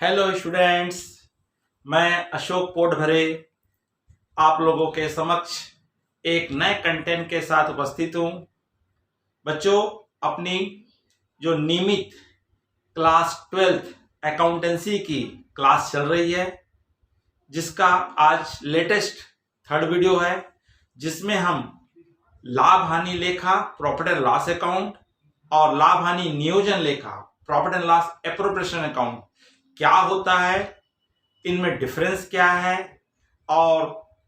Hello students, मैं अशोक पोटभरे आप लोगों के समक्ष एक नए कंटेंट के साथ उपस्थित हूं। बच्चों, अपनी जो नियमित क्लास 12th अकाउंटेंसी की क्लास चल रही है, जिसका आज लेटेस्ट थर्ड वीडियो है, जिसमें हम लाभ हानि लेखा प्रॉफिट एंड लॉस अकाउंट और लाभ हानि नियोजन लेखा profit and loss appropriation account क्या होता है, इनमें डिफरेंस क्या है और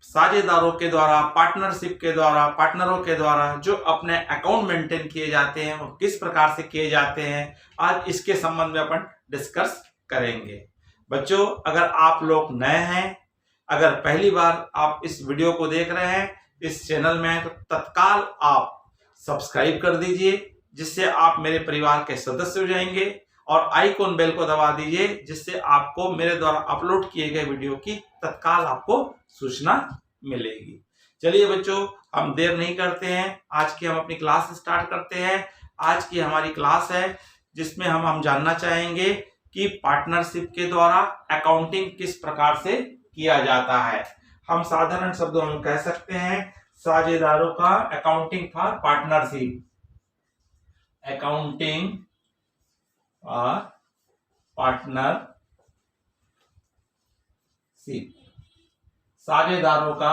साझेदारों के द्वारा पार्टनरों के द्वारा जो अपने अकाउंट मेंटेन किए जाते हैं वो किस प्रकार से किए जाते हैं, आज इसके संबंध में अपन डिस्कस करेंगे। बच्चों, अगर आप लोग नए हैं, अगर पहली बार आप इस वीडियो को देख रहे हैं इस चैनल में, तो तत्काल आप सब्सक्राइब कर दीजिए, जिससे आप मेरे परिवार के सदस्य हो जाएंगे और आइकॉन बेल को दबा दीजिए, जिससे आपको मेरे द्वारा अपलोड किए गए वीडियो की तत्काल आपको सूचना मिलेगी। चलिए बच्चों, हम देर नहीं करते हैं, आज की हम अपनी क्लास स्टार्ट करते हैं। आज की हमारी क्लास है जिसमें हम जानना चाहेंगे कि पार्टनरशिप के द्वारा अकाउंटिंग किस प्रकार से किया जाता है। हम साधारण शब्दों में कह सकते हैं साझेदारों का अकाउंटिंग फॉर पार्टनरशिप, अकाउंटिंग और पार्टनरशिप, साझेदारों का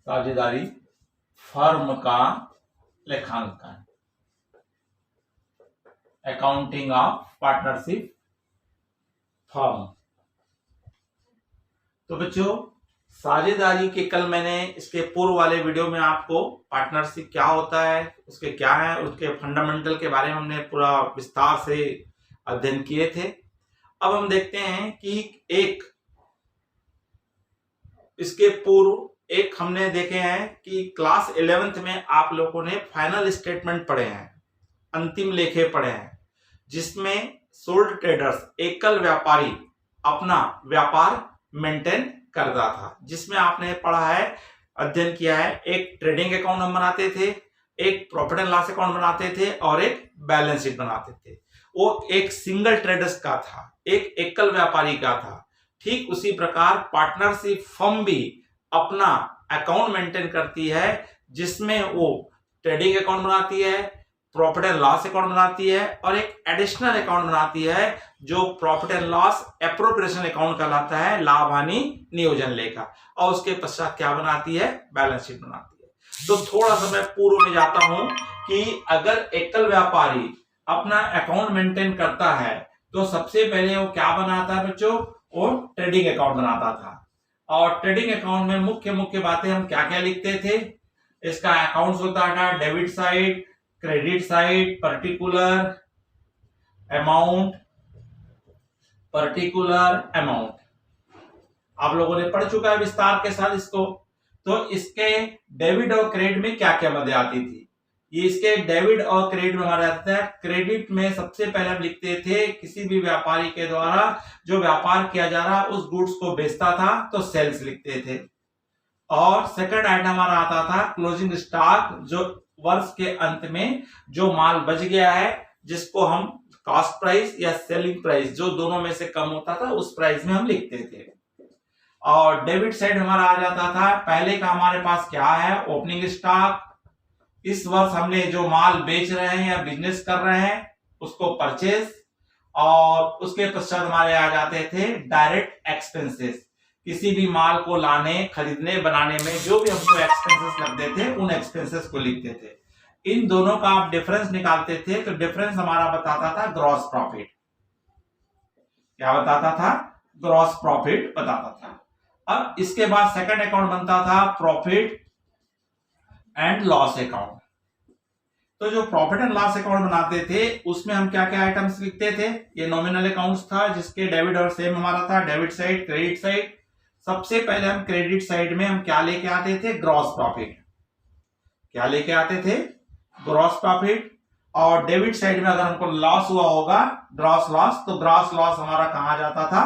साझेदारी फर्म का लेखांकन, अकाउंटिंग ऑफ पार्टनरशिप फर्म। तो बच्चों, साझेदारी के कल मैंने इसके पूर्व वाले वीडियो में आपको पार्टनरशिप क्या होता है, उसके क्या है, उसके फंडामेंटल के बारे में हमने पूरा विस्तार से अध्ययन किए थे। अब हम देखते हैं कि इसके पूर्व हमने देखे हैं कि क्लास 11th में आप लोगों ने फाइनल स्टेटमेंट पढ़े हैं, अंतिम लेखे पढ़े हैं, जिसमें सोल्ड ट्रेडर्स, एकल व्यापारी अपना व्यापार मेंटेन करता था, जिसमें आपने पढ़ा है, अध्ययन किया है, एक ट्रेडिंग अकाउंट हम बनाते थे, एक प्रॉफिट एंड लॉस अकाउंट बनाते थे और एक बैलेंस शीट बनाते थे। वो एक सिंगल ट्रेडर्स का था, एक एकल व्यापारी का था। ठीक उसी प्रकार पार्टनरशिप फर्म भी अपना अकाउंट मेंटेन करती है, जिसमें वो ट्रेडिंग अकाउंट बनाती है, प्रॉफिट एंड लॉस अकाउंट बनाती है और एक एडिशनल अकाउंट बनाती है जो profit and loss appropriation account कहलाता है, लाभ हानि नियोजन लेखा। और उसके पश्चात क्या बनाती है, बैलेंस शीट बनाती है। तो थोड़ा सा मैं पूर्व में जाता हूं कि अगर एकल व्यापारी अपना अकाउंट मेंटेन करता है तो सबसे पहले वो क्या बनाता है बच्चों, वो ट्रेडिंग अकाउंट बनाता था। और ट्रेडिंग अकाउंट में मुख्य बातें हम क्या क्या लिखते थे, इसका अकाउंट होता था debit side, credit side, particular amount. आप लोगों ने पढ़ चुका है विस्तार के साथ इसको। तो इसके डेबिट और क्रेडिट में क्या क्या मदद आती थी, ये इसके डेबिट और क्रेडिट में हमारा आता है। क्रेडिट में सबसे पहले हम लिखते थे किसी भी व्यापारी के द्वारा जो व्यापार किया जा रहा उस गुड्स को बेचता था तो सेल्स लिखते थे। और सेकंड आइटम हमारा आता था क्लोजिंग स्टॉक, जो वर्ष के अंत में जो माल बच गया है, जिसको हम कॉस्ट प्राइस या सेलिंग प्राइस, जो दोनों में से कम होता था, उस प्राइस में हम लिखते थे। और डेबिट साइड हमारा आ जाता था, पहले का हमारे पास क्या है, ओपनिंग स्टॉक, इस वर्ष हमने जो माल बेच रहे हैं या बिजनेस कर रहे हैं उसको परचेज। और उसके पश्चात हमारे आ जाते थे डायरेक्ट एक्सपेंसेस, किसी भी माल को लाने, खरीदने, बनाने में जो भी हमको एक्सपेंसेस लगते थे उन एक्सपेंसेस को लिखते थे। इन दोनों का आप डिफरेंस निकालते थे तो डिफरेंस हमारा बताता था ग्रॉस प्रॉफिट। क्या बताता था, ग्रॉस प्रॉफिट बताता था। अब इसके बाद सेकंड अकाउंट बनता था प्रॉफिट एंड लॉस अकाउंट। तो जो प्रॉफिट एंड लॉस अकाउंट बनाते थे उसमें हम क्या क्या आइटम्स लिखते थे, ये नॉमिनल अकाउंट्स था, जिसके डेबिट और सेम हमारा था, डेबिट साइड, क्रेडिट साइड। सबसे पहले हम क्रेडिट साइड में हम क्या लेके आते थे, ग्रॉस प्रॉफिट। क्या लेके आते थे, ग्रॉस प्रॉफिट। और डेबिट साइड में अगर हमको लॉस हुआ होगा, ग्रॉस लॉस, तो ग्रॉस लॉस हमारा कहां जाता था,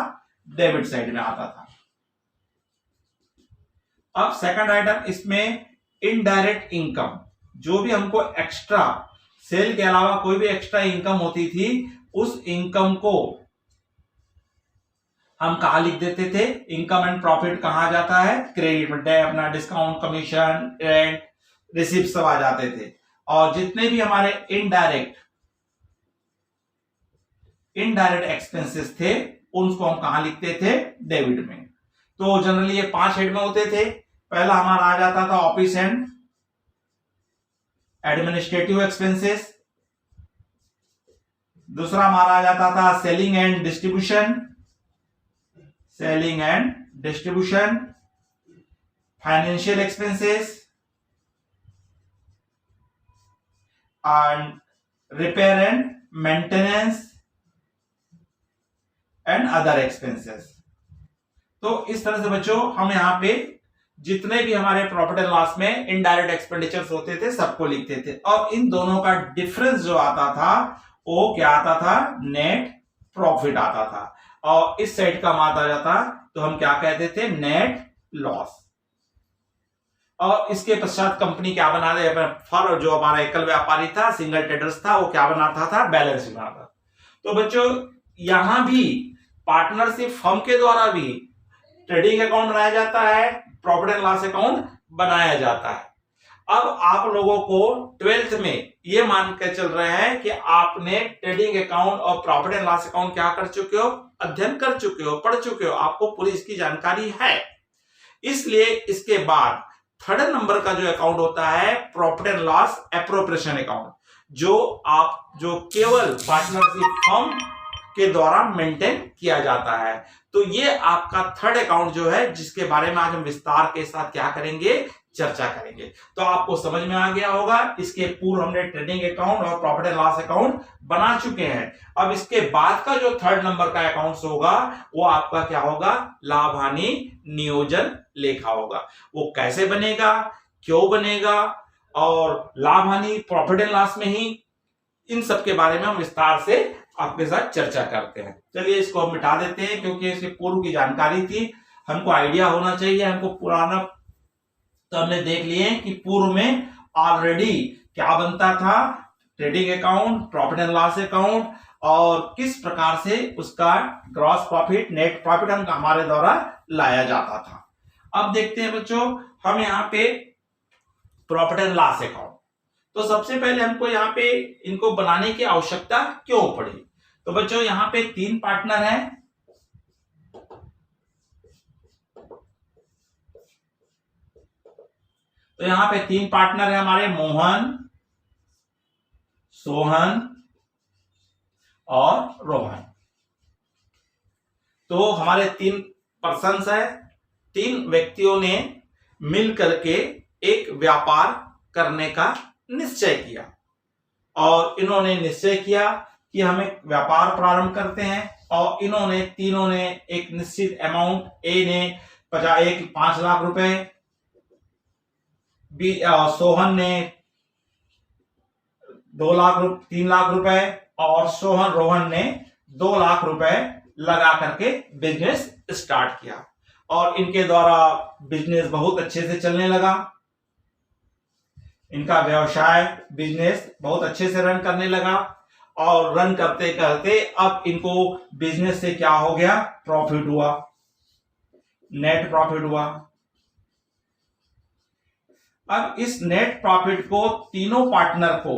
डेबिट साइड में आता था। अब सेकंड आइटम इसमें इनडायरेक्ट इनकम, जो भी हमको एक्स्ट्रा सेल के अलावा कोई भी एक्स्ट्रा इनकम होती थी, उस इनकम को हम कहा लिख देते थे, इनकम एंड प्रॉफिट कहा जाता है क्रेडिट में, अपना डिस्काउंट, कमीशन, रेंट, रिसिप्ट सब आ जाते थे। और जितने भी हमारे इनडायरेक्ट एक्सपेंसेस थे उनको हम कहां लिखते थे, डेबिट में। तो जनरली ये 5 हेड में होते थे। पहला हमारा आ जाता था ऑफिस एंड एडमिनिस्ट्रेटिव एक्सपेंसेस, दूसरा हमारा आ जाता था selling and distribution, financial expenses and repair and maintenance and other expenses. तो इस तरह से बच्चों हम यहां पे जितने भी हमारे प्रॉफिट एंड लॉस में इनडायरेक्ट एक्सपेंडिचर्स होते थे सबको लिखते थे। और इन दोनों का डिफरेंस जो आता था वो क्या आता था, नेट प्रॉफिट आता था। और इस साइड का मात आ जाता तो हम क्या कहते थे, नेट लॉस। और इसके पश्चात कंपनी क्या बना दे, फॉर जो हमारा एकल व्यापारी था, सिंगल ट्रेडर्स था, वो क्या बनाता था, बैलेंस शीट बनाता। तो बच्चों यहां भी पार्टनरशिप फर्म के द्वारा भी ट्रेडिंग अकाउंट बनाया जाता है, प्रॉफिट एंड लॉस अकाउंट बनाया जाता है। अब आप लोगों को 12th में ये मान के चल रहे हैं कि आपने ट्रेडिंग अकाउंट और प्रॉफिट एंड लॉस अकाउंट क्या कर चुके हो, अध्ययन कर चुके हो, पढ़ चुके हो, आपको पूरी इसकी जानकारी है। इसलिए इसके बाद 3rd नंबर का जो अकाउंट होता है profit and loss appropriation account, जो केवल पार्टनरशिप फर्म के द्वारा मेंटेन किया जाता है। तो ये आपका 3rd अकाउंट जो है, जिसके बारे में आज हम विस्तार के साथ क्या करेंगे, चर्चा करेंगे। तो आपको समझ में आ गया होगा, इसके पूर्व हमने ट्रेडिंग अकाउंट और प्रॉफिट एंड लॉस अकाउंट बना चुके हैं। अब इसके बाद का जो 3rd नंबर का अकाउंट होगा वो आपका क्या होगा, लाभ हानि नियोजन लेखा होगा। वो कैसे बनेगा, क्यों बनेगा, और लाभ हानि प्रॉफिट एंड लॉस में ही, इन सब के बारे में हम विस्तार से आपके साथ चर्चा करते हैं। चलिए इसको हम मिटा देते हैं, क्योंकि इसके पूर्व की जानकारी थी, हमको आइडिया होना चाहिए, हमको पुराना तो हमने देख लिए कि पूर्व में ऑलरेडी क्या बनता था, trading account, profit and loss account, और किस प्रकार से उसका ग्रॉस प्रॉफिट, नेट प्रॉफिट हम हमारे द्वारा लाया जाता था। अब देखते हैं बच्चों हम यहाँ पे प्रॉफिट एंड लॉस अकाउंट। तो सबसे पहले हमको यहाँ पे इनको बनाने की आवश्यकता क्यों पड़ी। तो बच्चों यहाँ पे 3 पार्टनर हैं, तो यहां पे 3 पार्टनर है हमारे, मोहन, सोहन और रोहन। तो हमारे 3 पर्सन्स है, 3 व्यक्तियों ने मिल करके एक व्यापार करने का निश्चय किया। और इन्होंने निश्चय किया कि हम एक व्यापार प्रारंभ करते हैं, और इन्होंने तीनों ने एक निश्चित अमाउंट, ए ने 5 लाख रुपए, सोहन ने 3 लाख रुपए, और रोहन ने 2 लाख रुपए लगा करके बिजनेस स्टार्ट किया। और इनके द्वारा बिजनेस बहुत अच्छे से चलने लगा, इनका व्यवसाय बिजनेस बहुत अच्छे से रन करने लगा। और रन करते करते अब इनको बिजनेस से क्या हो गया, प्रॉफिट हुआ, नेट प्रॉफिट हुआ। अब इस नेट प्रॉफिट को तीनों पार्टनर को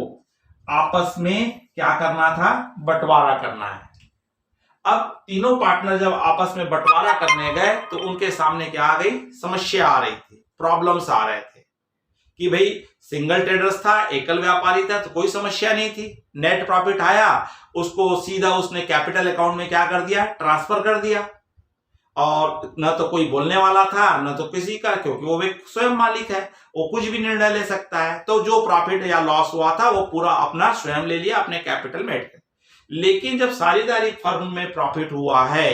आपस में क्या करना था, बंटवारा करना है। अब तीनों पार्टनर जब आपस में बंटवारा करने गए तो उनके सामने क्या आ गई, समस्या आ रही थी, प्रॉब्लम्स आ रहे थे कि भाई सिंगल ट्रेडर्स था, एकल व्यापारी था, तो कोई समस्या नहीं थी। नेट प्रॉफिट आया, उसको सीधा उसने कैपिटल अकाउंट में क्या कर दिया, ट्रांसफर कर दिया। और न तो कोई बोलने वाला था न तो किसी का, क्योंकि वो स्वयं मालिक है, वो कुछ भी निर्णय ले सकता है। तो जो प्रॉफिट या लॉस हुआ था वो पूरा अपना स्वयं ले लिया, अपने कैपिटल में ऐड कर। लेकिन जब साझेदारी फर्म में प्रॉफिट हुआ है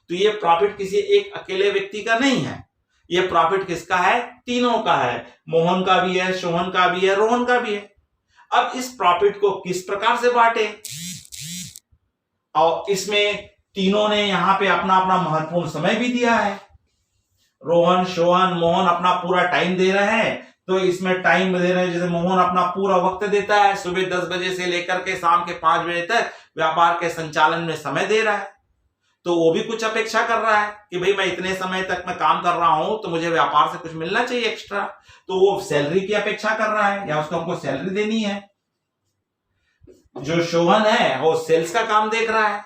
तो ये प्रॉफिट किसी एक अकेले व्यक्ति का नहीं है, ये प्रॉफिट किसका है, तीनों का है। मोहन का भी है, सोहन का भी है, रोहन का भी है। अब इस प्रॉफिट को किस प्रकार से बांटे, और इसमें तीनों ने यहां पे अपना अपना महत्वपूर्ण समय भी दिया है। रोहन, सोहन, मोहन अपना पूरा टाइम दे रहे हैं, तो इसमें टाइम दे रहे हैं, जैसे मोहन अपना पूरा वक्त देता है, सुबह 10 बजे से लेकर के शाम के 5 बजे तक व्यापार के संचालन में समय दे रहा है, तो वो भी कुछ अपेक्षा कर रहा है कि भाई मैं इतने समय तक मैं काम कर रहा हूं तो मुझे व्यापार से कुछ मिलना चाहिए एक्स्ट्रा, तो वो सैलरी की अपेक्षा कर रहा है या उसको हमको सैलरी देनी है। जो शोहन है वो सेल्स का काम देख रहा है,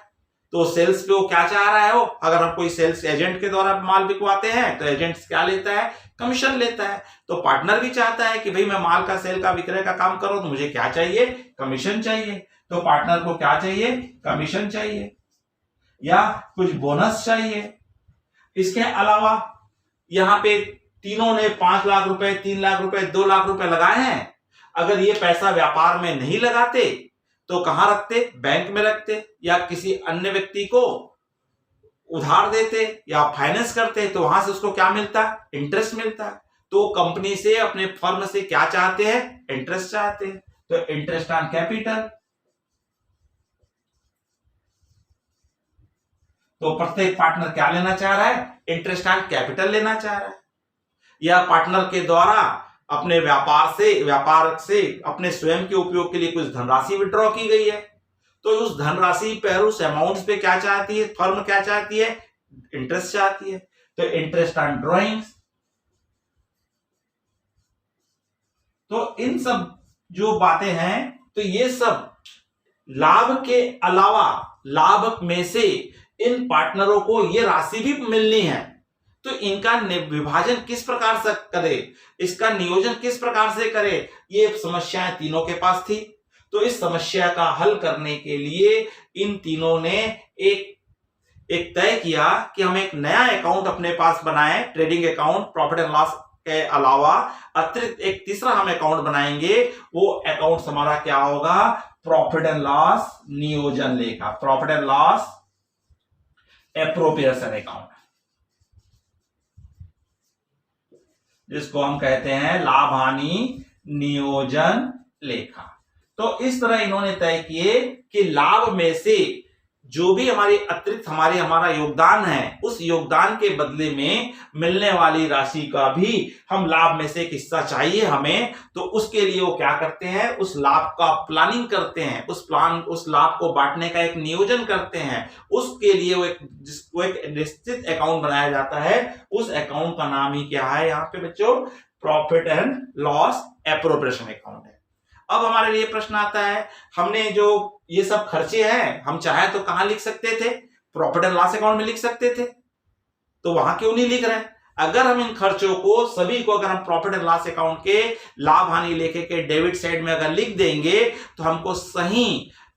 तो सेल्स पे वो क्या चाह रहा है, वो अगर हम कोई सेल्स एजेंट के द्वारा माल बिकवाते हैं तो एजेंट क्या लेता है, कमीशन लेता है। तो पार्टनर भी चाहता है कि भाई मैं माल का सेल का विक्रय का काम करूं तो मुझे क्या चाहिए, कमीशन चाहिए। तो पार्टनर को क्या चाहिए, कमीशन चाहिए या कुछ बोनस चाहिए। इसके अलावा यहां पे तीनों ने 5 लाख रुपए, 3 लाख रुपए, 2 लाख रुपए लगाए हैं, अगर ये पैसा व्यापार में नहीं लगाते तो कहां रखते, बैंक में रखते या किसी अन्य व्यक्ति को उधार देते या फाइनेंस करते, तो वहां से उसको क्या मिलता, इंटरेस्ट मिलता। तो कंपनी से, अपने फर्म से क्या चाहते हैं, इंटरेस्ट चाहते हैं, तो इंटरेस्ट ऑन कैपिटल। तो प्रत्येक पार्टनर क्या लेना चाह रहा है, इंटरेस्ट ऑन कैपिटल लेना चाह रहा है, या पार्टनर के द्वारा अपने व्यापार से अपने स्वयं के उपयोग के लिए कुछ धनराशि विड्रॉ की गई है, तो उस धनराशि पर, उस अमाउंट पे क्या चाहती है फर्म, क्या चाहती है, इंटरेस्ट चाहती है, तो इंटरेस्ट ऑन ड्रॉइंग्स। तो इन सब जो बातें हैं, तो ये सब लाभ के अलावा, लाभ में से इन पार्टनरों को ये राशि भी मिलनी है, तो इनका विभाजन किस प्रकार से करे, इसका नियोजन किस प्रकार से करे, ये समस्याएं तीनों के पास थी। तो इस समस्या का हल करने के लिए इन तीनों ने एक तय किया कि हम एक नया अकाउंट अपने पास बनाएं, trading account, profit and loss के अलावा अतिरिक्त एक तीसरा हम अकाउंट बनाएंगे। वो अकाउंट हमारा क्या होगा, प्रॉफिट एंड लॉस नियोजन लेखा, profit and loss appropriation account, जिसको हम कहते हैं लाभ हानि नियोजन लेखा। तो इस तरह इन्होंने तय किए कि लाभ में से जो भी हमारी अतिरिक्त हमारा योगदान है, उस योगदान के बदले में मिलने वाली राशि का भी हम लाभ में से एक हिस्सा चाहिए हमें। तो उसके लिए वो क्या करते हैं, उस लाभ का प्लानिंग करते हैं, उस लाभ को बांटने का एक नियोजन करते हैं। उसके लिए वो एक निश्चित अकाउंट बनाया जाता है। उस अकाउंट का नाम ही क्या है यहाँ पे बच्चों, profit and loss appropriation account है। अब हमारे लिए प्रश्न आता है, हमने जो ये सब खर्चे हैं, हम चाहे तो कहां लिख सकते थे, प्रॉफिट एंड लॉस अकाउंट में लिख सकते थे, तो वहां क्यों नहीं लिख रहे? अगर हम इन खर्चों को सभी को अगर हम प्रॉफिट एंड लॉस अकाउंट के लाभ हानि लेखे के डेबिट साइड में अगर लिख देंगे तो हमको सही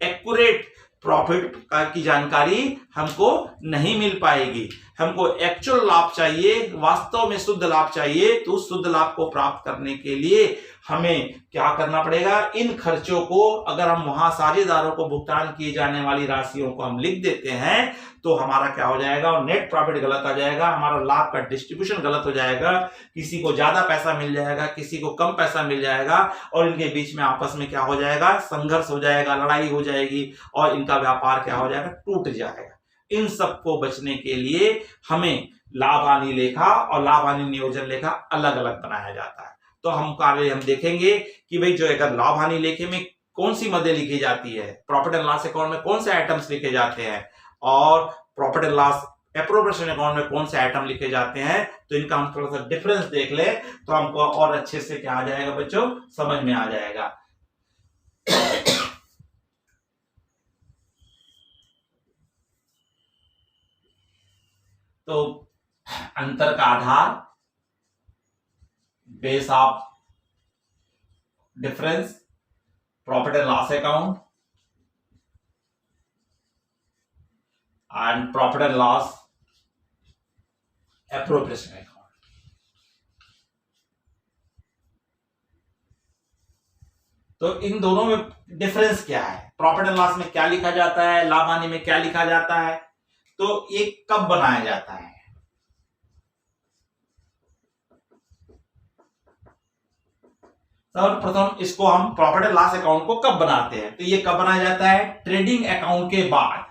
एक्यूरेट प्रॉफिट की जानकारी हमको नहीं मिल पाएगी। हमको एक्चुअल लाभ चाहिए, वास्तव में शुद्ध लाभ चाहिए। तो उस शुद्ध लाभ को प्राप्त करने के लिए हमें क्या करना पड़ेगा, इन खर्चों को अगर हम वहां साझेदारों को भुगतान किए जाने वाली राशियों को हम लिख देते हैं तो हमारा क्या हो जाएगा, नेट प्रॉफिट गलत आ जाएगा, हमारा लाभ का डिस्ट्रीब्यूशन गलत हो जाएगा, किसी को ज्यादा पैसा मिल जाएगा, किसी को कम पैसा मिल जाएगा, और इनके बीच में आपस में क्या हो जाएगा, संघर्ष हो जाएगा, लड़ाई हो जाएगी, और इनका व्यापार क्या हो जाएगा, टूट जाएगा। इन सबको बचने के लिए हमें लाभ हानि लेखा और लाभ हानि नियोजन लेखा अलग अलग बनाया जाता है। तो हम देखेंगे कि भाई जो अगर लाभ हानि लेखे में कौन सी मदें लिखी जाती है, प्रॉफिट एंड लॉस अकाउंट में कौन से आइटम्स लिखे जाते हैं, और profit and loss appropriation account में कौन से आइटम लिखे जाते हैं, तो इनका हम थोड़ा सा डिफरेंस देख ले तो हमको और अच्छे से क्या आ जाएगा बच्चों, समझ में आ जाएगा। तो अंतर का आधार, base of difference, profit and loss account and profit and loss appropriation account. तो इन दोनों में डिफरेंस क्या है, प्रॉफिट एंड लॉस में क्या लिखा जाता है, लाभ हानि में क्या लिखा जाता है, तो ये कब बनाया जाता है। सर्वप्रथम इसको हम प्रॉफिट एंड लॉस अकाउंट को कब बनाते हैं, तो ये कब बनाया जाता है, ट्रेडिंग अकाउंट के बाद।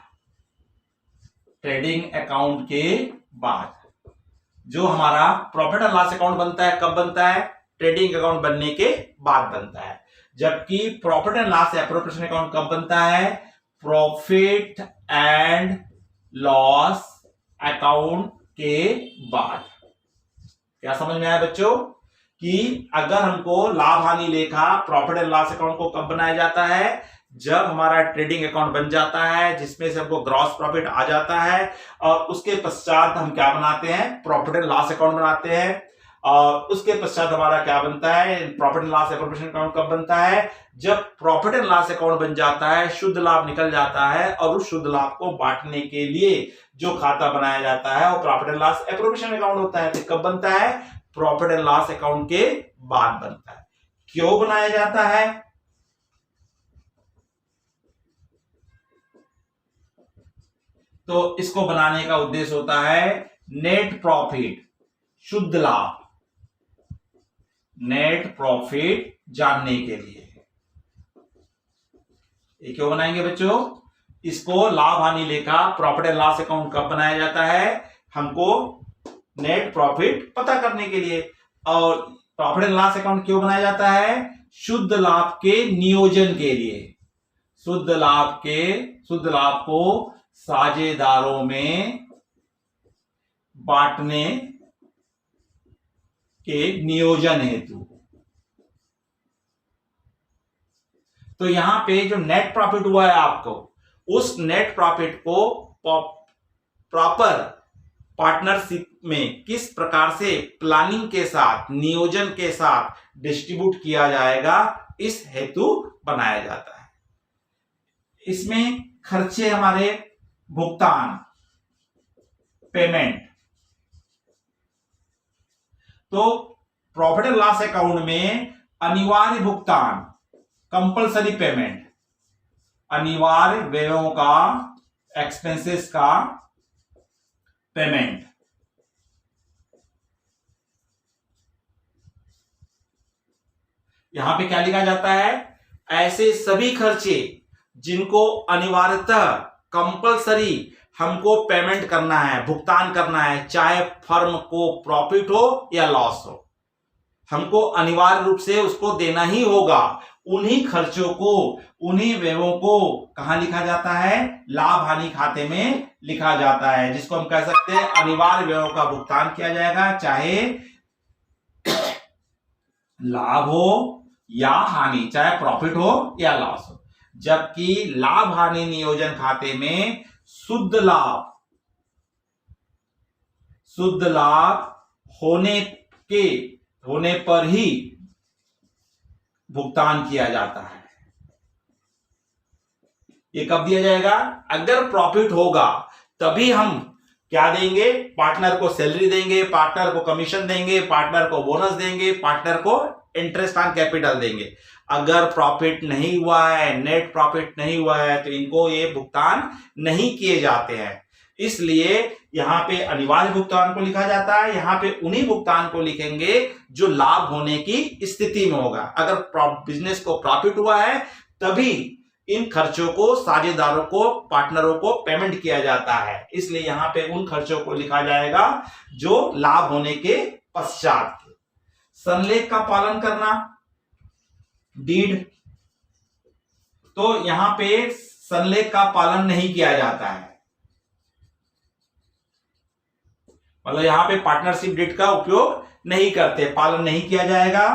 ट्रेडिंग अकाउंट के बाद जो हमारा प्रॉफिट एंड लॉस अकाउंट बनता है कब बनता है? ट्रेडिंग अकाउंट बनने के बाद बनता है। जबकि profit and loss appropriation account कब बनता है? प्रॉफिट एंड लॉस अकाउंट के बाद। क्या समझ में आया बच्चों कि अगर हमको लाभ हानि लेखा प्रॉफिट एंड लॉस अकाउंट को कब बनाया जाता है? जब हमारा ट्रेडिंग अकाउंट बन जाता है जिसमें से हमको ग्रॉस प्रॉफिट आ जाता है, और उसके पश्चात हम क्या बनाते हैं? प्रॉफिट एंड लॉस अकाउंट बनाते हैं। और उसके पश्चात हमारा क्या बनता है? Profit and loss appropriation account कब बनता है? जब प्रॉफिट एंड लॉस अकाउंट बन जाता है, शुद्ध लाभ निकल जाता है, और उस शुद्ध लाभ को बांटने के लिए जो खाता बनाया जाता है वो profit and loss appropriation account होता है। तो कब बनता है? प्रॉफिट एंड लॉस अकाउंट के बाद बनता है। क्यों बनाया जाता है? तो इसको बनाने का उद्देश्य होता है नेट प्रॉफिट, शुद्ध लाभ, नेट प्रॉफिट जानने के लिए। ये क्यों बनाएंगे बच्चों? इसको लाभ हानि लेखा प्रॉफिट एंड लॉस अकाउंट कब बनाया जाता है? हमको नेट प्रॉफिट पता करने के लिए। और प्रॉफिट एंड लॉस अकाउंट क्यों बनाया जाता है? शुद्ध लाभ के नियोजन के लिए। शुद्ध लाभ को साझेदारों में बांटने के नियोजन हेतु। तो यहां पे जो नेट प्रॉफिट हुआ है आपको, उस नेट प्रॉफिट को प्रॉपर पार्टनरशिप में किस प्रकार से प्लानिंग के साथ, नियोजन के साथ डिस्ट्रीब्यूट किया जाएगा, इस हेतु बनाया जाता है। इसमें खर्चे हमारे भुगतान, पेमेंट। तो प्रॉफिट एंड लॉस अकाउंट में अनिवार्य भुगतान, कंपलसरी पेमेंट, अनिवार्य व्ययों का, एक्सपेंसेस का पेमेंट। यहां पे क्या लिखा जाता है? ऐसे सभी खर्चे जिनको अनिवार्यतः कंपलसरी हमको पेमेंट करना है, भुगतान करना है, चाहे फर्म को प्रॉफिट हो या लॉस हो, हमको अनिवार्य रूप से उसको देना ही होगा। उन्हीं खर्चों को, उन्हीं व्ययों को कहां लिखा जाता है? लाभ हानि खाते में लिखा जाता है, जिसको हम कह सकते हैं अनिवार्य व्ययों का भुगतान किया जाएगा, चाहे लाभ हो या हानि, चाहे प्रॉफिट हो या लॉस हो। जबकि लाभ हानि नियोजन खाते में शुद्ध लाभ होने पर ही भुगतान किया जाता है। ये कब दिया जाएगा? अगर प्रॉफिट होगा तभी हम क्या देंगे? पार्टनर को सैलरी देंगे, पार्टनर को कमीशन देंगे, पार्टनर को बोनस देंगे, पार्टनर को इंटरेस्ट ऑन कैपिटल देंगे। अगर प्रॉफिट नहीं हुआ है, नेट प्रॉफिट नहीं हुआ है, तो इनको ये भुगतान नहीं किए जाते हैं। इसलिए यहां पे अनिवार्य भुगतान को लिखा जाता है। यहां पे उन्हीं भुगतान को लिखेंगे जो लाभ होने की स्थिति में होगा। अगर बिजनेस को प्रॉफिट हुआ है तभी इन खर्चों को साझेदारों को, पार्टनरों को पेमेंट किया जाता है। इसलिए यहां पे उन खर्चों को लिखा जाएगा जो लाभ होने के पश्चात। संलेख का पालन करना, डीड, तो यहां पे संलेख का पालन नहीं किया जाता है। मतलब यहां पे पार्टनरशिप डीड का उपयोग नहीं करते, पालन नहीं किया जाएगा।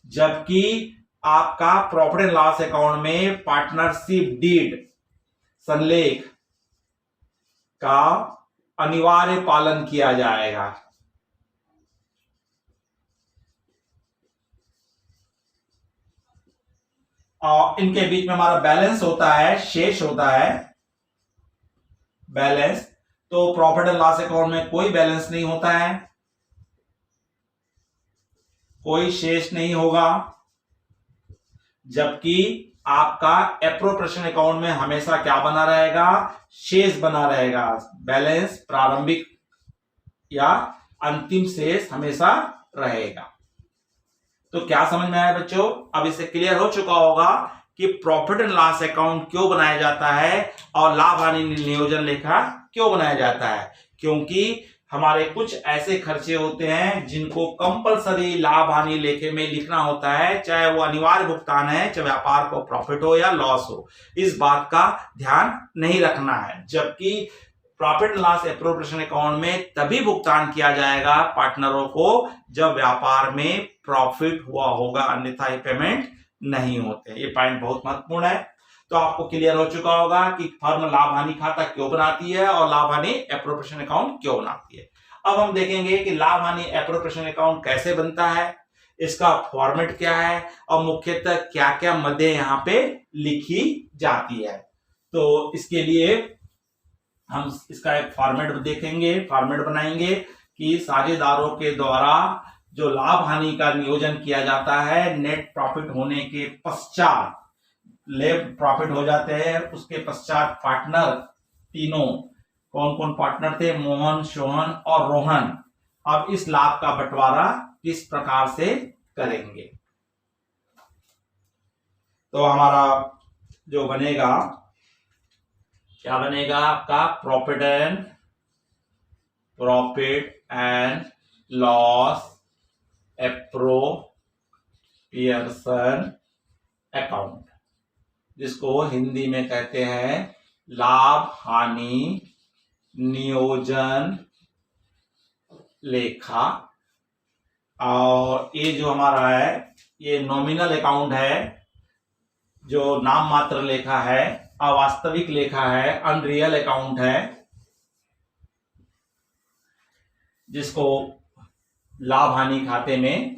जबकि आपका प्रॉफिट एंड लॉस अकाउंट में पार्टनरशिप डीड, संलेख का अनिवार्य पालन किया जाएगा। और इनके बीच में हमारा बैलेंस होता है, शेष होता है, बैलेंस। तो प्रॉफिट एंड लॉस अकाउंट में कोई बैलेंस नहीं होता है, कोई शेष नहीं होगा। जबकि आपका एप्रोप्रिएशन अकाउंट में हमेशा क्या बना रहेगा? शेष बना रहेगा। बैलेंस, प्रारंभिक या अंतिम शेष हमेशा रहेगा। तो क्या समझ में आया बच्चों? अब इससे क्लियर हो चुका होगा कि प्रॉफिट एंड लॉस अकाउंट क्यों बनाया जाता है और लाभ हानि नियोजन लेखा क्यों बनाया जाता है। क्योंकि हमारे कुछ ऐसे खर्चे होते हैं जिनको कंपलसरी लाभ हानि लेखे में लिखना होता है, चाहे वो अनिवार्य भुगतान है, चाहे व्यापार को प्रॉफिट हो या लॉस हो, इस बात का ध्यान नहीं रखना है। जबकि profit and loss appropriation account में तभी भुगतान किया जाएगा पार्टनरों को जब व्यापार में प्रॉफिट हुआ होगा, अन्यथा ये पेमेंट नहीं होते। ये पॉइंट बहुत महत्वपूर्ण है। तो आपको क्लियर हो चुका होगा कि फर्म लाभ हानि खाता क्यों बनाती है और लाभ हानि एप्रोप्रिएशन अकाउंट क्यों बनाती है। अब हम देखेंगे कि लाभ हानि एप्रोप्रिएशन अकाउंट कैसे बनता है, इसका फॉर्मेट क्या है और मुख्यतः क्या क्या मदें यहाँ पे लिखी जाती है। तो इसके लिए हम इसका एक फॉर्मेट देखेंगे, फॉर्मेट बनाएंगे कि साझेदारों के द्वारा जो लाभ हानि का नियोजन किया जाता है, नेट प्रॉफिट होने के पश्चात, लेब प्रॉफिट हो जाते हैं, उसके पश्चात पार्टनर तीनों, कौन कौन पार्टनर थे, मोहन, सोहन और रोहन, अब इस लाभ का बंटवारा किस प्रकार से करेंगे। तो हमारा जो बनेगा, क्या बनेगा आपका, profit and loss appropriation account, जिसको हिंदी में कहते हैं लाभ हानि नियोजन लेखा। और ये जो हमारा है ये नॉमिनल अकाउंट है, जो नाम मात्र लेखा है, अवास्तविक लेखा है, अनरियल अकाउंट है, जिसको लाभ हानि खाते में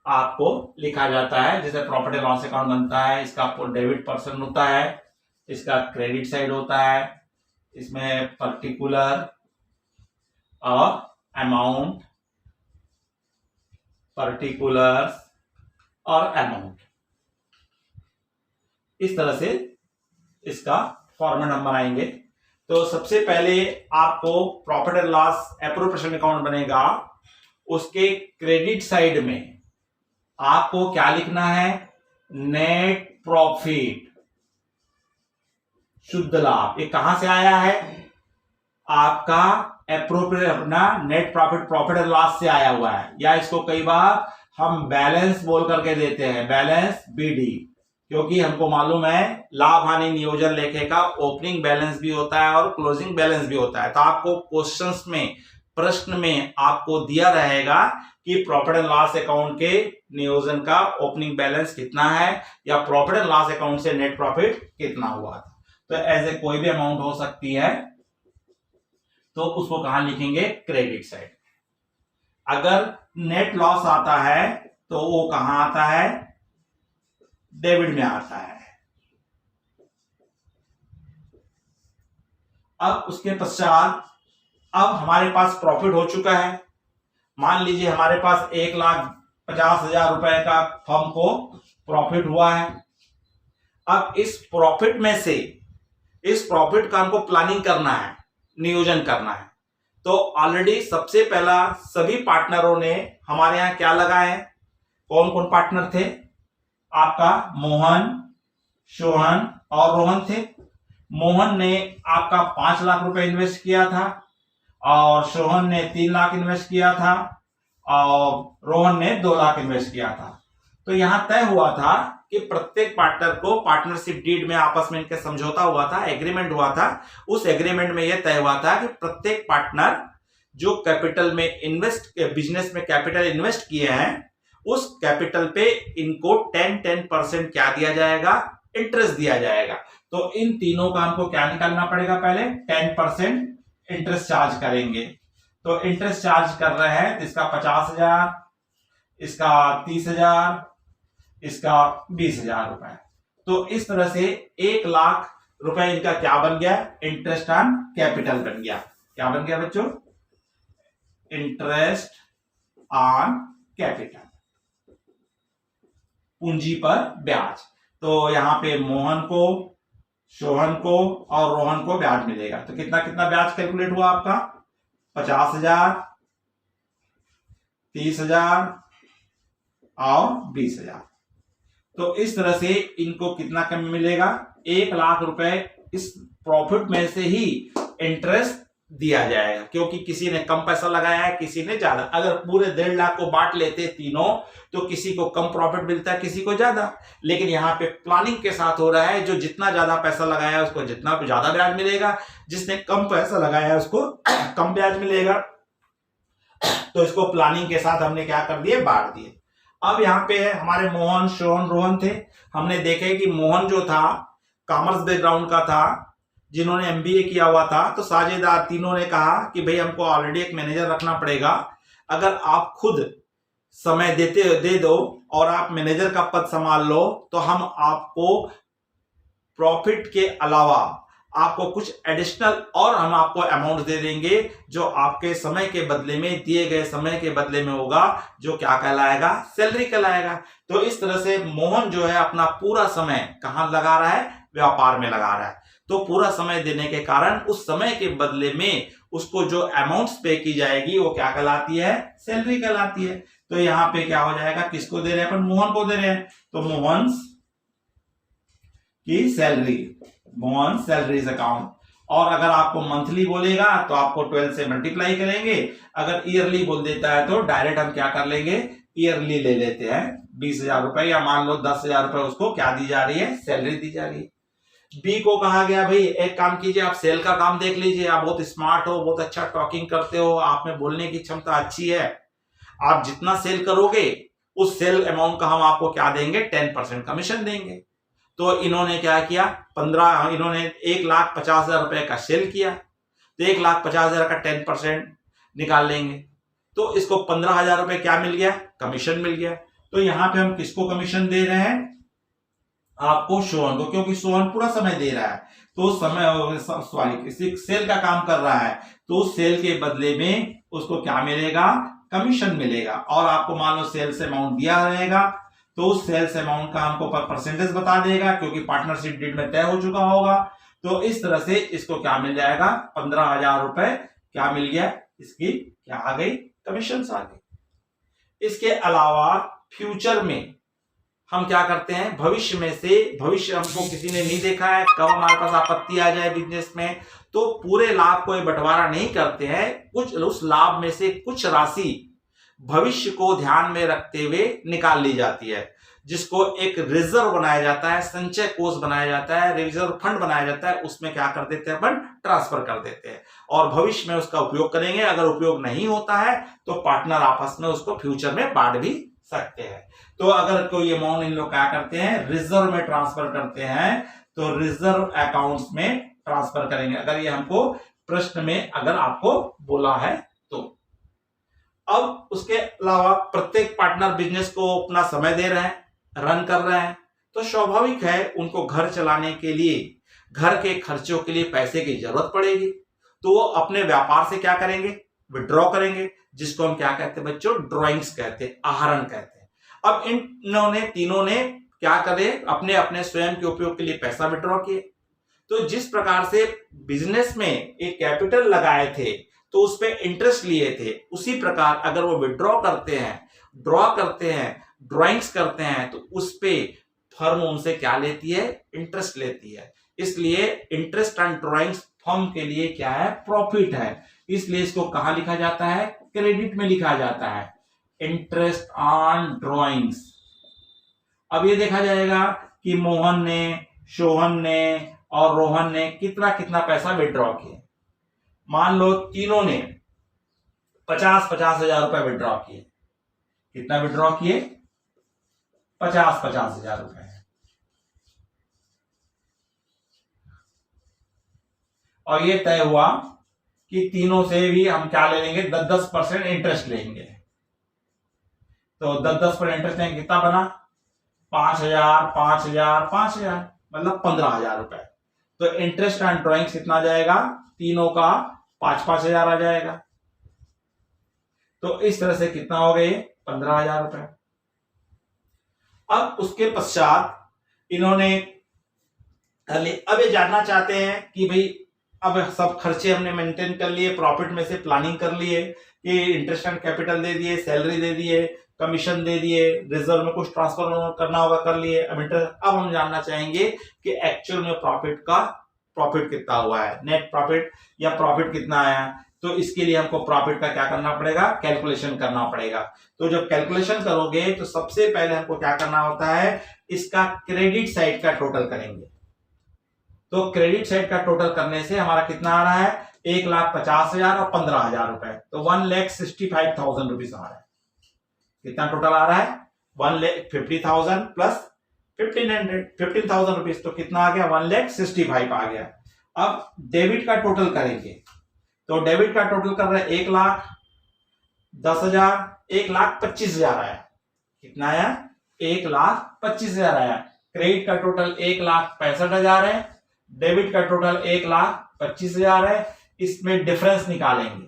आपको लिखा जाता है। जैसे प्रॉफिट एंड लॉस अकाउंट बनता है, इसका आपको डेबिट पर्सन होता है, इसका क्रेडिट साइड होता है, इसमें पर्टिकुलर अमाउंट, पर्टिकुलर्स और अमाउंट, इस तरह से इसका फॉर्मेट हम बनाएंगे। तो सबसे पहले आपको profit and loss appropriation account बनेगा, उसके क्रेडिट साइड में आपको क्या लिखना है, नेट प्रॉफिट, शुद्ध लाभ। ये कहां से आया है, आपका एप्रोप्रिएट अपना net profit, profit and loss से आया हुआ है, या इसको कई बार हम बैलेंस बोल करके देते हैं, बैलेंस बीडी, क्योंकि हमको मालूम है लाभ हानि नियोजन लेखे का ओपनिंग बैलेंस भी होता है और क्लोजिंग बैलेंस भी होता है। तो आपको क्वेश्चंस में, प्रश्न में आपको दिया रहेगा कि प्रॉफिट एंड लॉस अकाउंट के नियोजन का ओपनिंग बैलेंस कितना है, या प्रॉफिट एंड लॉस अकाउंट से नेट प्रॉफिट कितना हुआ था। तो ऐसे कोई भी अमाउंट हो सकती है, तो उसको कहां लिखेंगे, क्रेडिट साइड। अगर नेट लॉस आता है तो वो कहां आता है, डेबिट में आता है। अब उसके पश्चात अब हमारे पास प्रॉफिट हो चुका है, मान लीजिए हमारे पास 1,50,000 रुपए का फर्म को प्रॉफिट हुआ है। अब इस प्रॉफिट में से, इस प्रॉफिट का हमको प्लानिंग करना है, नियोजन करना है। तो ऑलरेडी सबसे पहला सभी पार्टनरों ने हमारे यहां क्या लगाए, कौन कौन पार्टनर थे, आपका मोहन, सोहन और रोहन थे। मोहन ने आपका 5 लाख रुपए इन्वेस्ट किया था और सोहन ने 3 लाख इन्वेस्ट किया था और रोहन ने 2 लाख इन्वेस्ट किया था। तो यहां तय हुआ था कि प्रत्येक पार्टनर को पार्टनरशिप डीड में आपस में इनके समझौता हुआ था, एग्रीमेंट हुआ था। उस एग्रीमेंट में यह तय हुआ था कि प्रत्येक पार्टनर जो कैपिटल में इन्वेस्ट, बिजनेस में कैपिटल इन्वेस्ट किए हैं, उस कैपिटल पे इनको 10% क्या दिया जाएगा, इंटरेस्ट दिया जाएगा। तो इन तीनों का हमको क्या निकालना पड़ेगा, पहले 10% इंटरेस्ट चार्ज करेंगे। तो इंटरेस्ट चार्ज कर रहे हैं, इसका 50,000, इसका 30,000, इसका 20,000 रुपए। तो इस तरह से 1 लाख रुपए इनका क्या बन गया, इंटरेस्ट ऑन कैपिटल बन गया। क्या बन गया बच्चों, इंटरेस्ट ऑन कैपिटल, पूंजी पर ब्याज। तो यहां पे मोहन को, सोहन को और रोहन को ब्याज मिलेगा। तो कितना कितना ब्याज कैलकुलेट हुआ आपका, 50,000, 30,000 और 20,000। तो इस तरह से इनको कितना कम मिलेगा, 1 लाख रुपए इस प्रॉफिट में से ही इंटरेस्ट दिया जाएगा, क्योंकि किसी ने कम पैसा लगाया है, किसी ने ज्यादा। अगर पूरे 1.5 लाख को बांट लेते तीनों तो किसी को कम प्रॉफिट मिलता है, किसी को ज्यादा। लेकिन यहाँ पे प्लानिंग के साथ हो रहा है, जो जितना ज्यादा पैसा लगाया है उसको जितना ज्यादा ब्याज मिलेगा, जिसने कम पैसा लगाया है उसको कम ब्याज मिलेगा। तो इसको प्लानिंग के साथ हमने क्या कर दिए, बांट दिए। अब यहाँ पे हमारे मोहन, सोहन, रोहन थे। हमने देखे कि मोहन जो था कॉमर्स बैकग्राउंड का था, जिन्होंने एमबीए किया हुआ था। तो साझेदार तीनों ने कहा कि भाई हमको ऑलरेडी एक मैनेजर रखना पड़ेगा, अगर आप खुद समय दे दो और आप मैनेजर का पद संभाल लो तो हम आपको प्रॉफिट के अलावा आपको कुछ एडिशनल और हम आपको अमाउंट दे देंगे, जो आपके समय के बदले में, दिए गए समय के बदले में होगा, जो क्या कहलाएगा, सैलरी कहलाएगा। तो इस तरह से मोहन जो है अपना पूरा समय कहां लगा रहा है, व्यापार में लगा रहा है। तो पूरा समय देने के कारण उस समय के बदले में उसको जो अमाउंट्स पे की जाएगी वो क्या कहलाती है, सैलरी कहलाती है। तो यहाँ पे क्या हो जाएगा, किसको दे रहे हैं अपन, मोहन को दे रहे हैं। तो मोहन की सैलरी, मोहन सैलरीज अकाउंट। और अगर आपको मंथली बोलेगा तो आपको 12 से मल्टीप्लाई करेंगे, अगर ईयरली बोल देता है तो डायरेक्ट हम क्या कर लेंगे, ईयरली ले लेते हैं। 20,000 रुपए या मान लो 10,000 रुपए उसको क्या दी जा रही है, सैलरी दी जा रही है। बी को कहा गया भाई एक काम कीजिए, आप सेल का काम देख लीजिए, आप बहुत स्मार्ट हो, बहुत अच्छा टॉकिंग करते हो, आप में बोलने की क्षमता अच्छी है, आप जितना सेल करोगे उस सेल अमाउंट का हम आपको क्या देंगे, 10% कमीशन देंगे। तो इन्होंने क्या किया, इन्होंने 1,50,000 रुपए का सेल किया, तो 1,50,000 का 10% निकाल लेंगे, तो इसको 15,000 रुपए क्या मिल गया, कमीशन मिल गया। तो यहां पे हम किसको कमीशन दे रहे हैं, आपको सोहन को, क्योंकि सोहन पूरा समय दे रहा है, तो समय सॉरी सेल का काम कर रहा है, तो सेल के बदले में उसको क्या मिलेगा, कमीशन मिलेगा। और आपको मान लो सेल्स अमाउंट दिया रहेगा तो उस सेल्स अमाउंट का हमको परसेंटेज बता देगा, क्योंकि पार्टनरशिप डीड में तय हो चुका होगा। तो इस तरह से इसको क्या मिल जाएगा, 15,000 रुपए क्या मिल गया, इसकी क्या आ गई, कमीशन आ गई। इसके अलावा फ्यूचर में हम क्या करते हैं, भविष्य में से, भविष्य हमको किसी ने नहीं देखा है, कब हमारे पास आपत्ति आ जाए बिजनेस में, तो पूरे लाभ को बंटवारा नहीं करते हैं, कुछ उस लाभ में से कुछ राशि भविष्य को ध्यान में रखते हुए निकाल ली जाती है, जिसको एक रिजर्व बनाया जाता है, संचय कोष बनाया जाता है, रिजर्व फंड बनाया जाता है, उसमें क्या कर देते हैं अपन, ट्रांसफर कर देते हैं और भविष्य में उसका उपयोग करेंगे। अगर उपयोग नहीं होता है तो पार्टनर आपस में उसको फ्यूचर में बांट भी सकते हैं। तो अगर कोई अमाउंट इन लोग क्या करते हैं, रिजर्व में ट्रांसफर करते हैं, तो रिजर्व अकाउंट्स में ट्रांसफर करेंगे, अगर ये हमको प्रश्न में अगर आपको बोला है तो। अब उसके अलावा प्रत्येक पार्टनर बिजनेस को अपना समय दे रहे हैं, रन कर रहे हैं, तो स्वाभाविक है उनको घर चलाने के लिए, घर के खर्चों के लिए पैसे की जरूरत पड़ेगी, तो वो अपने व्यापार से क्या करेंगे, विड्रॉ करेंगे, जिसको हम क्या कहते हैं बच्चों, ड्रॉइंग्स कहते हैं, आहरण कहते हैं। अब इन्होंने तीनों ने क्या करे, अपने अपने स्वयं के उपयोग के लिए पैसा विड्रॉ किए। तो जिस प्रकार से बिजनेस में एक कैपिटल लगाए थे तो उस पर इंटरेस्ट लिए थे, उसी प्रकार अगर वो विड्रॉ करते हैं, ड्रॉ करते हैं, ड्राइंग्स करते हैं, तो उस पे फर्म उनसे क्या लेती है, इंटरेस्ट लेती है। इसलिए इंटरेस्ट ऑन ड्राइंग्स फर्म के लिए क्या है, प्रॉफिट है, इसलिए इसको कहां लिखा जाता है, क्रेडिट में लिखा जाता है, इंटरेस्ट ऑन ड्राइंग्स। अब ये देखा जाएगा कि मोहन ने, सोहन ने और रोहन ने कितना कितना पैसा विड्रॉ किए। मान लो तीनों ने 50-50 हजार रुपए विड्रॉ किए। कितना विड्रॉ किए, 50-50 हजार रुपए। और ये तय हुआ कि तीनों से भी हम क्या ले लेंगे, 10-10% इंटरेस्ट लेंगे। तो 10-10% इंटरेस्ट लेंगे, कितना बना, 5,000, 5,000, 5,000, मतलब 15,000 रुपए। तो इंटरेस्ट ऑन ड्राइंग्स कितना जाएगा, तीनों का 5-5 हजार आ जाएगा। तो इस तरह से कितना हो गए, 15,000 रुपए। अब उसके पश्चात इन्होंने अब ये जानना चाहते हैं कि भाई अब सब खर्चे हमने मेंटेन कर लिए, प्रॉफिट में से प्लानिंग कर लिए कि इंटरेस्ट एंड कैपिटल दे दिए, सैलरी दे दिए, कमीशन दे दिए, रिजर्व में कुछ ट्रांसफर करना होगा कर लिए, अब हम जानना चाहेंगे कि एक्चुअल में प्रॉफिट कितना हुआ है, नेट प्रॉफिट या प्रॉफिट कितना आया। तो इसके लिए हमको प्रॉफिट का क्या करना पड़ेगा, कैलकुलेशन करना पड़ेगा। तो जब कैलकुलेशन करोगे तो सबसे पहले हमको क्या करना होता है, इसका क्रेडिट साइड का टोटल करेंगे। तो क्रेडिट साइड का टोटल करने से हमारा कितना आ रहा है, 1,50,000 और 15,000 रुपए, तो 1,65,000 रुपीज आ रहा है। कितना टोटल आ रहा है, 1,50,000 प्लस 15,000 रुपीज, तो कितना आ गया, 1,65,000 आ गया। अब डेबिट का टोटल करेंगे, तो डेबिट का टोटल कर रहे हैं 1,10,000, 1,25,000 आया। कितना आया, 1,25,000 आया। क्रेडिट का टोटल 1,65,000 है, डेबिट का टोटल 1,25,000 है। इसमें डिफरेंस निकालेंगे,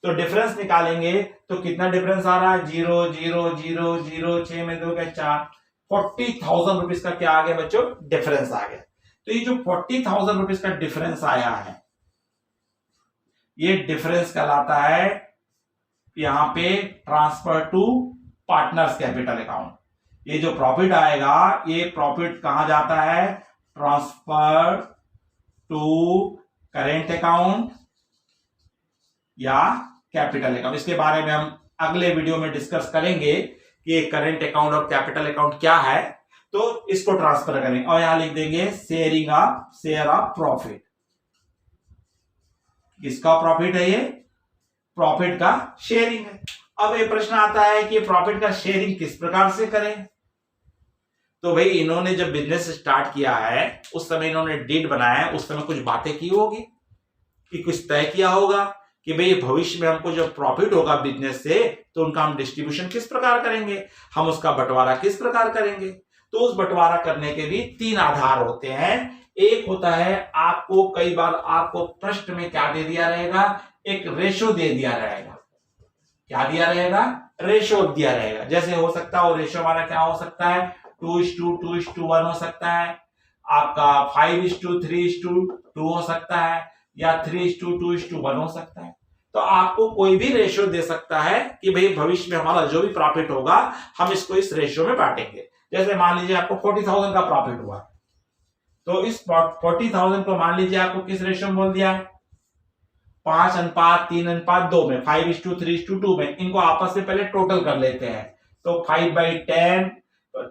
तो डिफरेंस निकालेंगे तो कितना डिफरेंस आ रहा है, 0,0,0,0,0, 6 में 2 गए 4, 40,000 रुपीज का क्या आ गया बच्चों, डिफरेंस आ गया। तो ये जो 40,000 रुपीज का डिफरेंस आया है, ये डिफरेंस कहलाता है यहां पे transfer to partners capital account. ये जो प्रॉफिट आएगा, ये प्रॉफिट कहां जाता है, ट्रांसफर टू करेंट अकाउंट या कैपिटल अकाउंट। इसके बारे में हम अगले वीडियो में डिस्कस करेंगे कि करेंट अकाउंट और कैपिटल अकाउंट क्या है। तो इसको ट्रांसफर करेंगे और यहां लिख देंगे शेयर ऑफ प्रॉफिट। किसका प्रॉफिट है, ये प्रॉफिट का शेयरिंग है। अब ये प्रश्न आता है कि प्रॉफिट का शेयरिंग किस प्रकार से करें। तो भाई इन्होंने जब बिजनेस स्टार्ट किया है, उस समय इन्होंने डीड बनाया है, उस समय कुछ बातें की होगी कि कुछ तय किया होगा कि भाई भविष्य में हमको जब प्रॉफिट होगा बिजनेस से, तो उनका हम डिस्ट्रीब्यूशन किस प्रकार करेंगे, हम उसका बंटवारा किस प्रकार करेंगे। तो उस बंटवारा करने के भी 3 आधार होते हैं। एक होता है, आपको कई बार आपको प्रश्न में क्या दे दिया रहेगा, एक रेशो दे दिया रहेगा। क्या दिया रहेगा, रेशो दिया रहेगा। जैसे हो सकता है वो रेशो हमारा क्या हो सकता है, 2:2:1 हो सकता है, आपका 5:3:2 हो सकता है, या 3:2:1 हो सकता है। तो आपको कोई भी रेशो दे सकता है कि भाई भविष्य में हमारा जो भी प्रॉफिट होगा, हम इसको इस रेशो में बांटेंगे। जैसे मान लीजिए आपको 40,000 का प्रॉफिट हुआ, तो इस 40,000 को मान लीजिए आपको किस रेशो में बोल दिया है, 5:3:2 में, 5:3:2 में। इनको आपस में पहले टोटल कर लेते हैं। तो 5/10,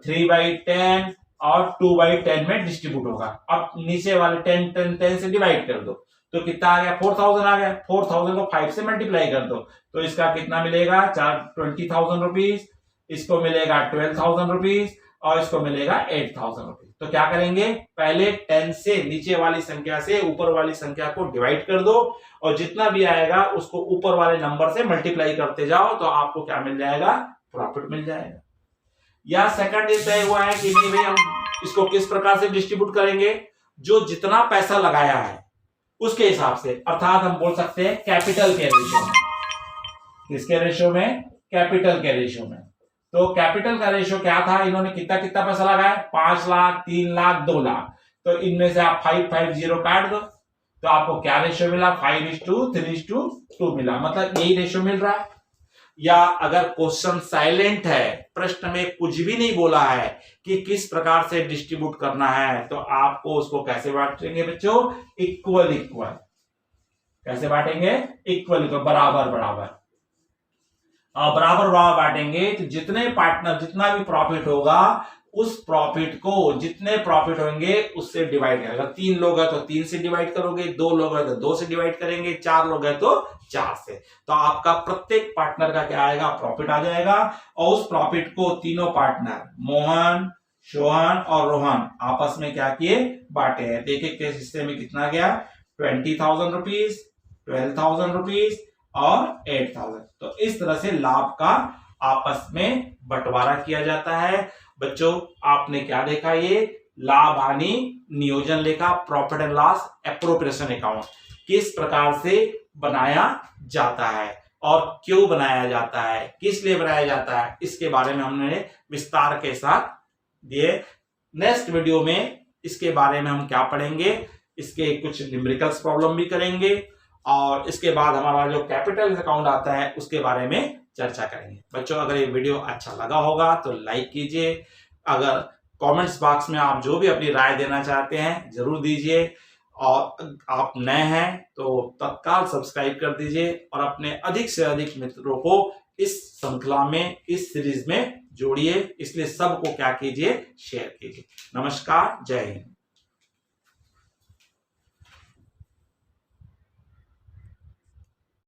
3/10 और 2/10 में डिस्ट्रीब्यूट होगा। अब नीचे वाले 10 से डिवाइड कर दो, तो कितना आ गया, 4,000 आ गया। 4,000 को 5 से मल्टीप्लाई कर दो, तो इसका कितना मिलेगा, 20,000 रुपीज, इसको मिलेगा 12,000 रुपीज और इसको मिलेगा 8,000 रुपीज। तो क्या करेंगे, पहले 10 से नीचे वाली संख्या से ऊपर वाली संख्या को डिवाइड कर दो, और जितना भी आएगा उसको ऊपर वाले नंबर से मल्टीप्लाई करते जाओ, तो आपको क्या मिल जाएगा, प्रॉफिट मिल जाएगा। या सेकंड ये तय हुआ है कि नहीं भाई हम इसको किस प्रकार से डिस्ट्रीब्यूट करेंगे, जो जितना पैसा लगाया है उसके हिसाब से, अर्थात हम बोल सकते हैं कैपिटल के रेशियो में। किसके रेशियो में, कैपिटल के रेशियो में। तो कैपिटल का रेशियो क्या था, इन्होंने कितना कितना पैसा लगाया, 5 लाख, 3 लाख, 2 लाख। तो इनमें से आप 550 काट दो, तो आपको क्या रेशियो मिला, 5:3:2 मिला। मतलब यही रेशियो मिल रहा है। या अगर क्वेश्चन साइलेंट है, प्रश्न में कुछ भी नहीं बोला है कि किस प्रकार से डिस्ट्रीब्यूट करना है, तो आपको उसको कैसे बांटेंगे बच्चों, इक्वल इक्वल। कैसे बांटेंगे, इक्वल इक्वल, बराबर बराबर। बराबर बराबर बांटेंगे, तो जितने पार्टनर जितना भी प्रॉफिट होगा, उस प्रॉफिट को जितने प्रॉफिट होंगे उससे डिवाइड करेंगे। अगर 3 लोग हैं तो 3 से डिवाइड करोगे, 2 लोग हैं तो 2 से डिवाइड करेंगे, 4 लोग हैं तो 4 से। तो आपका प्रत्येक पार्टनर का क्या आएगा, प्रॉफिट आ जाएगा। और उस प्रॉफिट को तीनों पार्टनर मोहन, सोहन और रोहन आपस में क्या किए, बांटे हैं। एक एक के हिस्से में कितना गया, 20,000 रुपीज, 12,000 रुपीज और 8,000। तो इस तरह से लाभ का आपस में बंटवारा किया जाता है। बच्चों आपने क्या देखा, ये लाभ हानि नियोजन लेखा, profit and loss appropriation account किस प्रकार से बनाया जाता है और क्यों बनाया जाता है, किस लिए बनाया जाता है, इसके बारे में हमने विस्तार के साथ दिए। नेक्स्ट वीडियो में इसके बारे में हम क्या पढ़ेंगे, इसके कुछ न्यूमेरिकल्स प्रॉब्लम भी करेंगे, और इसके बाद हमारा जो कैपिटल अकाउंट आता है उसके बारे में चर्चा करेंगे। बच्चों अगर ये वीडियो अच्छा लगा होगा तो लाइक कीजिए। अगर कमेंट्स बॉक्स में आप जो भी अपनी राय देना चाहते हैं जरूर दीजिए, और आप नए हैं तो तत्काल सब्सक्राइब कर दीजिए और अपने अधिक से अधिक मित्रों को इस श्रृंखला में, इस सीरीज में जोड़िए। इसलिए सबको क्या कीजिए, शेयर कीजिए। नमस्कार, जय हिंद।